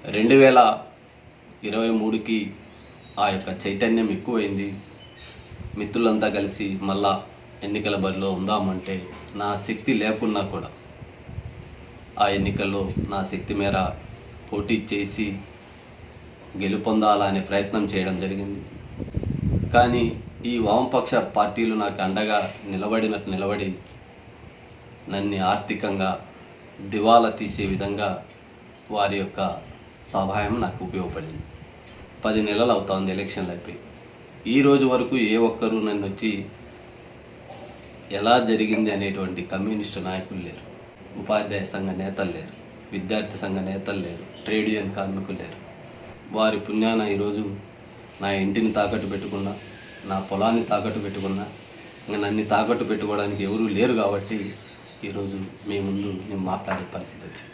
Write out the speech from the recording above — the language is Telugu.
2023కి ఆ యొక్క చైతన్యం ఎక్కువైంది. మిత్రులంతా కలిసి మళ్ళా ఎన్నికల బరిలో ఉందామంటే నా శక్తి లేకున్నా కూడా ఆ ఎన్నికల్లో నా శక్తి మేర పోటీ చేసి గెలుపొందాలనే ప్రయత్నం చేయడం జరిగింది. కానీ ఈ వామపక్ష పార్టీలు నాకు అండగా నిలబడి నన్ను ఆర్థికంగా దివాలా తీసే విధంగా వారి యొక్క సహాయం నాకు ఉపయోగపడింది. 10 నెలలు అవుతుంది ఎలక్షన్లు అయిపోయి. ఈ రోజు వరకు ఏ ఒక్కరూ నన్ను వచ్చి ఎలా జరిగింది అనేటువంటి కమ్యూనిస్టు నాయకులు లేరు, ఉపాధ్యాయ సంఘ నేతలు లేరు, విద్యార్థి సంఘ నేతలు లేరు, ట్రేడ్ యూనియన్ కార్మికులు లేరు. వారి పుణ్యాన ఈరోజు నా ఇంటిని తాకట్టు పెట్టుకున్నా, నా పొలాన్ని తాకట్టు పెట్టుకున్నా, ఇంకా నన్ను తాకట్టు పెట్టుకోవడానికి ఎవరూ లేరు. కాబట్టి ఈరోజు మీ ముందు నేను మాట్లాడే పరిస్థితి వచ్చింది.